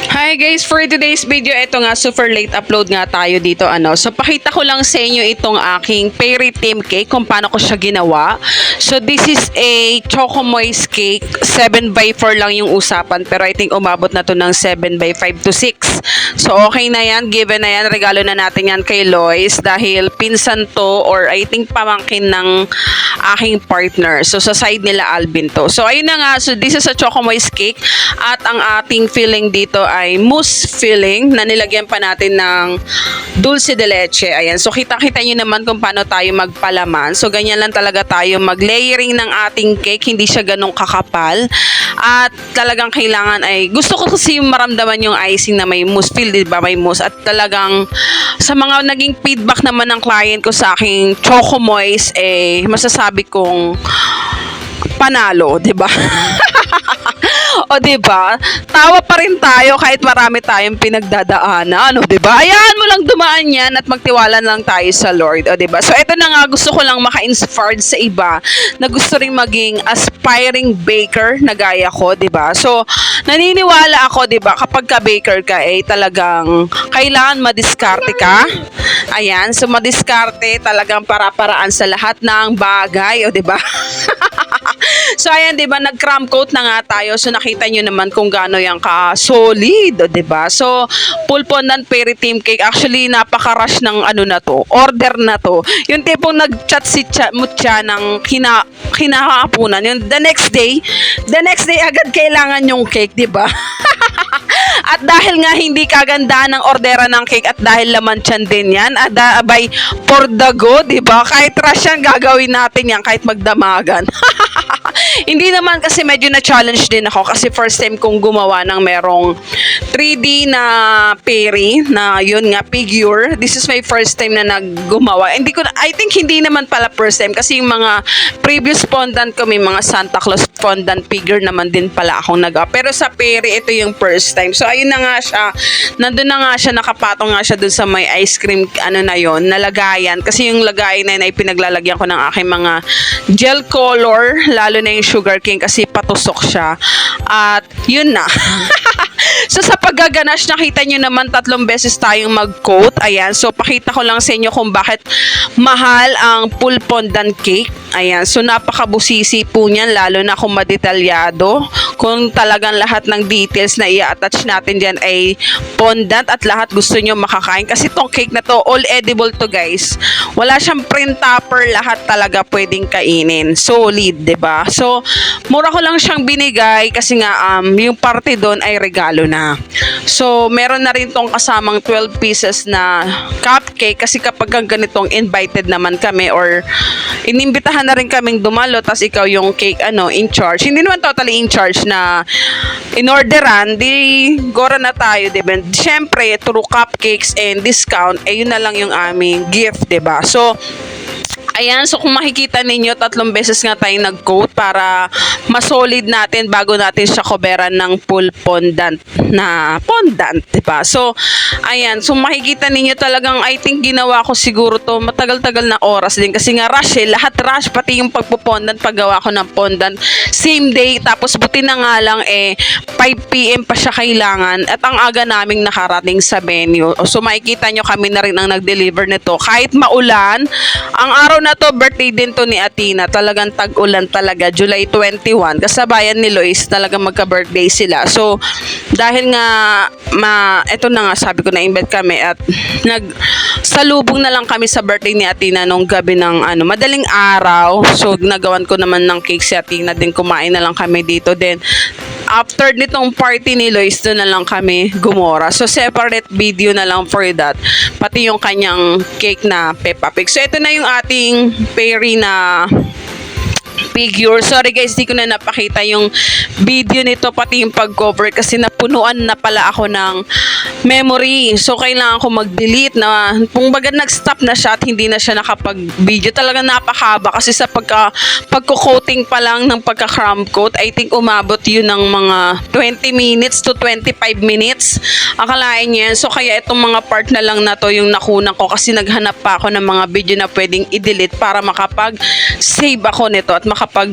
Hi guys, for today's video, ito nga, super late upload nga tayo dito, So, pakita ko lang sa inyo itong aking Fairy Team cake, kung paano ko siya ginawa. So, this is a Choco Moist cake. 7x4 lang yung usapan, pero I think umabot na to ng 7x5 to 6. So, okay na yan, given na yan, regalo na natin yan kay Lois, dahil pinsan to, or I think pamangkin ng aking partner. So, sa side nila Alvin to. So, ayun na nga, so this is a Choco Moist cake, at ang ating filling dito ay mousse filling na nilagyan pa natin ng dulce de leche. Ayan. So, kita-kita nyo naman kung paano tayo magpalaman. So, ganyan lang talaga tayo mag-layering ng ating cake. Hindi siya ganong kakapal. At talagang kailangan ay, gusto ko kasi maramdaman yung icing na may mousse feel, diba? May mousse. At talagang sa mga naging feedback naman ng client ko sa aking Choco Moist, masasabi kong panalo, diba? O, diba? Tawa pa rin tayo kahit marami tayong pinagdadaanan. O, diba? Ayahan mo lang dumaan yan at magtiwala lang tayo sa Lord. O, diba? So, ito na nga, gusto ko lang maka-inspired sa iba na gusto rin maging aspiring baker na gaya ko, diba? So, naniniwala ako, diba? Kapag ka-baker ka, talagang kailangan madiskarte ka. Ayan. So, madiskarte talagang para-paraan sa lahat ng bagay. O, diba? So, ayan, diba, nag-cram coat na nga tayo. So, nakita nyo naman kung gaano yung ka-solid, diba? So, full fondant Fairy Team cake. Actually, napaka-rush ng na to, order na to. Yung tipong nag-chat si Mutya ng kinakapunan. Yung the next day agad kailangan yung cake, diba? At dahil nga hindi kaganda ng ordera ng cake at dahil laman tiyan din yan, abay, for the go, diba? Kahit rush yan, gagawin natin yan kahit magdamagan. Hindi naman kasi medyo na-challenge din ako kasi first time kong gumawa ng merong 3D na fairy na yun nga, figure. This is my first time na naggumawa. I think hindi naman pala first time kasi yung mga previous fondant ko, may mga Santa Claus fondant figure naman din pala akong nagawa. Pero sa fairy, ito yung first time. So, ayun na nga siya. Nandun na nga siya, nakapatong nga siya dun sa may ice cream, na yun, nalagayan. Kasi yung lagayan na yun ay pinaglalagyan ko ng aking mga gel color, lalo na yung sugar cane kasi patusok siya. At yun na. So, sa paggaganash, nakita nyo naman 3 beses tayong mag-coat. Ayan. So, pakita ko lang sa inyo kung bakit mahal ang full fondant cake. Ayan. So, napakabusisi po niyan, lalo na kung madetalyado. Kung talagang lahat ng details na i-attach natin dyan ay fondant at lahat gusto nyo makakain. Kasi tong cake na to, all edible to, guys. Wala siyang print topper. Lahat talaga pwedeng kainin. Solid, diba? So, mura ko lang siyang binigay kasi nga, yung party doon ay regalo na. So, meron na rin tong kasamang 12 pieces na cupcake kasi kapag ganitong invited naman kami or inimbitahan na rin kaming dumalo tas ikaw yung cake in charge. Hindi naman totally in charge na inorderan, di gora na tayo, diba? Siyempre, through cupcakes and discount, yun na lang yung aming gift, diba? So, ayan, so kung makikita ninyo, 3 beses nga tayong nag-coat para masolid natin bago natin siya coveran ng full fondant na fondant, diba? So, ayan, so makikita ninyo talagang, I think ginawa ko siguro to matagal-tagal na oras din kasi nga rush lahat rush, pati yung pagpo-fondant, paggawa ko ng fondant, same day, tapos buti na nga lang 5 PM pa siya kailangan at ang aga naming nakarating sa venue. So, makikita nyo kami na rin ang nag-deliver nito. Kahit maulan, ang araw na to, birthday din to ni Athena. Talagang tag-ulan talaga. July 21. Kasabayan ni Lois. Talagang magka-birthday sila. So, dahil nga, eto na nga, sabi ko, na-invite kami at salubong na lang kami sa birthday ni Athena nung gabi ng madaling araw. So, nagawan ko naman ng cake si Athena. Din kumain na lang kami dito. Then, after nitong party ni Lois, doon na lang kami gumora. So, separate video na lang for that. Pati yung kanyang cake na Peppa Pig. So, ito na yung ating fairy na figure. Sorry guys, di ko na napakita yung video nito, pati yung pag-cover kasi napunuan na pala ako ng memory. So, kailangan ko mag-delete na kung baga nag-stop na siya at hindi na siya nakapag-video. Talagang napakahaba kasi sa pagko-coating pa lang ng pagka-cram coat, I think umabot yun ng mga 20 minutes to 25 minutes. Akalain niyo yan. So, kaya itong mga part na lang na to yung nakunan ko kasi naghanap pa ako ng mga video na pwedeng i-delete para save ako nito at makapag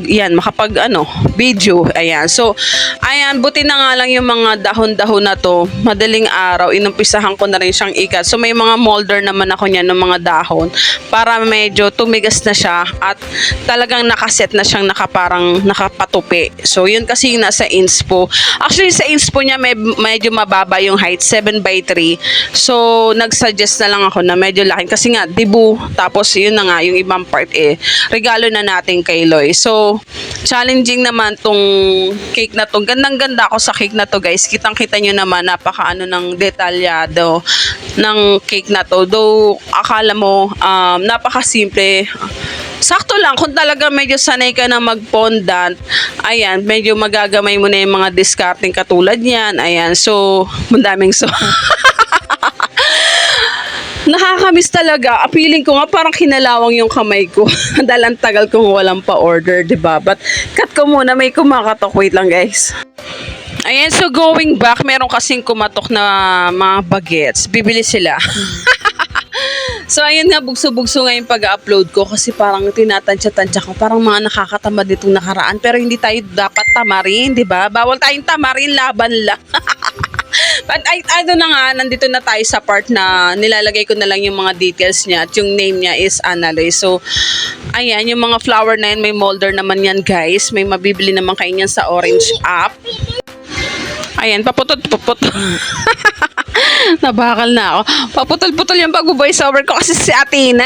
video. Ayan. So, ayan, buti na nga lang yung mga dahon-dahon na to. Madaling araw, inumpisahan ko na rin siyang ikat. So, may mga molder naman ako niyan ng mga dahon para medyo tumigas na siya at talagang nakaset na siyang parang nakapatupi. So, yun kasi yung nasa inspo. Actually, sa inspo niya medyo mababa yung height, 7x3. So, nagsuggest na lang ako na medyo laki kasi nga, dibu. Tapos, yun na nga, yung ibang part regalo na natin kay Loy. So, challenging naman tong cake na to. Gandang-ganda ako sa cake na to, guys. Kitang-kita nyo naman, napakaano ng detalyado ng cake na to. Though, akala mo, napakasimple. Sakto lang, kung talaga medyo sanay ka na mag-fondant, ayan, medyo magagamay mo na yung mga discarding katulad niyan. Ayan, so, mandaming so. Nakakamiss talaga. Feeling ko nga parang kinalawang yung kamay ko. Dahil ang tagal kong walang pa-order, diba? But, cut ko muna, may kumakatok. Wait lang, guys. Ayan, so going back, meron kasing kumatok na mga bagets. Bibili sila. So, ayun nga, bugso-bugso nga yung pag-upload ko kasi parang tinatansya-tansya ko. Parang mga nakakatamad itong nakaraan. Pero hindi tayo dapat tamarin, di ba? Bawal tayong tamarin, laban lang. But ano na nga, nandito na tayo sa part na nilalagay ko na lang yung mga details niya at yung name niya is Analyze. So, ayan, yung mga flower na yan, may molder naman yan, guys. May mabibili naman kayo niyan sa Orange app. Ayan, paputol. Nabakal na ako. Paputol-putol yung pag-voice over ko kasi si Athena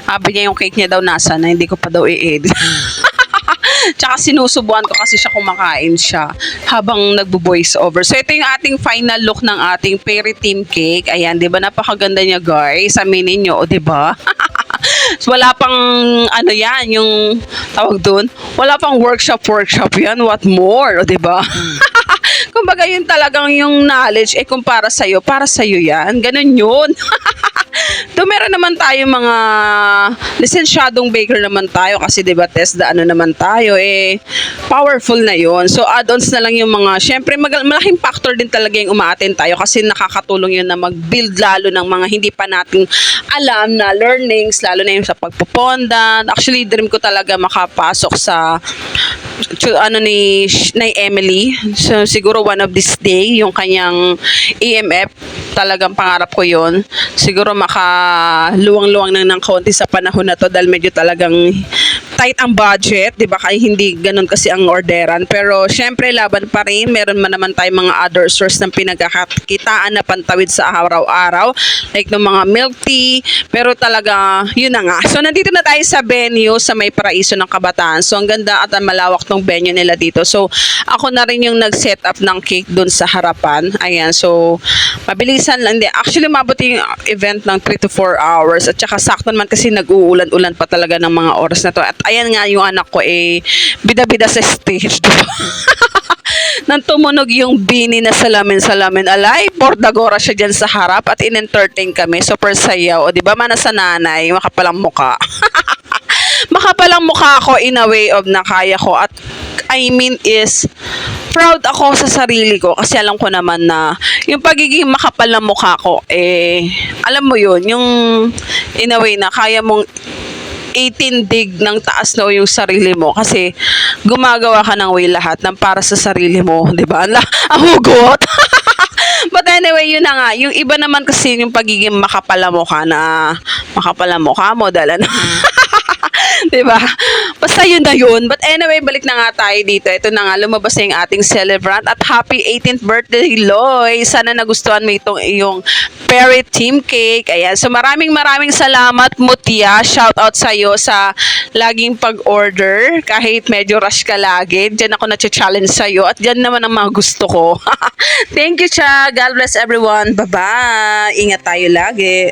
sabi niya yung cake niya daw nasa na hindi ko pa daw i-edit. Tsaka sinusubuan ko kasi siya kumakain siya habang nagbo-voice over. So ito yung ating final look ng ating Fairy Team Cake. Ayan, 'di ba? Napakaganda niya, guys. Aminin niyo, 'di ba? So, wala pang yan, yung tawag doon. Wala pang workshop yan. What more, 'di ba? Kumbaga yun talagang yung knowledge kung para sa'yo yan. Ganun yun. Do meron naman tayo mga lisensyadong baker naman tayo kasi 'di ba TESDA naman tayo powerful na yon. So add-ons na lang yung mga syempre malaking factor din talaga yung uma-attend tayo kasi nakakatulong yun na mag-build lalo ng mga hindi pa nating alam na learnings lalo na yung sa pagpopondan. Actually dream ko talaga makapasok sa ni Emily. So siguro one of this day yung kanyang EMF talagang pangarap ko yon. Siguro makaluwang-luwang ng konti sa panahon na to dahil medyo talagang tight ang budget, 'di ba? Kaya hindi ganoon kasi ang orderan. Pero syempre laban pa rin. Meron man naman tayong mga other source ng pinagkakakitaan na pantawid sa araw-araw like ng mga milk tea. Pero talaga yun na nga. So nandito na tayo sa venue sa May Paraiso ng Kabataan. So ang ganda at ang malawak ng venue nila dito. So ako na rin yung nag-set up ng cake doon sa harapan. Ayan. So mabilisan lang. Actually mabuti yung event ng 3 to 4 hours at saka sakto naman kasi nag-uulan-ulan pa talaga ng mga oras na to. At ayan nga yung anak ko bida-bida sa stage, diba? Nang tumunog yung bini na salamin alay, Pordagora siya dyan sa harap at in-entertain kami. Super sayaw. O diba mana sa nanay, makapalang muka. Makapalang mukha ako in a way of na kaya ko at I mean is proud ako sa sarili ko kasi alam ko naman na yung pagiging makapal na mukha ko alam mo yun yung in a way na kaya mong 18 dig ng taas na yung sarili mo kasi gumagawa ka ng way lahat ng para sa sarili mo, 'di ba? Ang hugot. But anyway, yun na nga. Yung iba naman kasi yung pagiging makapalamukha mo dahil diba? Basta yun na yun. But anyway, balik na nga tayo dito. Ito na nga, lumabas na yung ating celebrant at happy 18th birthday, Loy. Sana nagustuhan mo itong iyong Fairy Team Cake. Ayan. So maraming salamat, Mutia. Shout out sa'yo sa laging pag-order. Kahit medyo rush ka lagi. Diyan ako na-challenge sa'yo. At diyan naman ang mga gusto ko. Thank you, Cha. God bless everyone. Bye-bye. Ingat tayo lagi.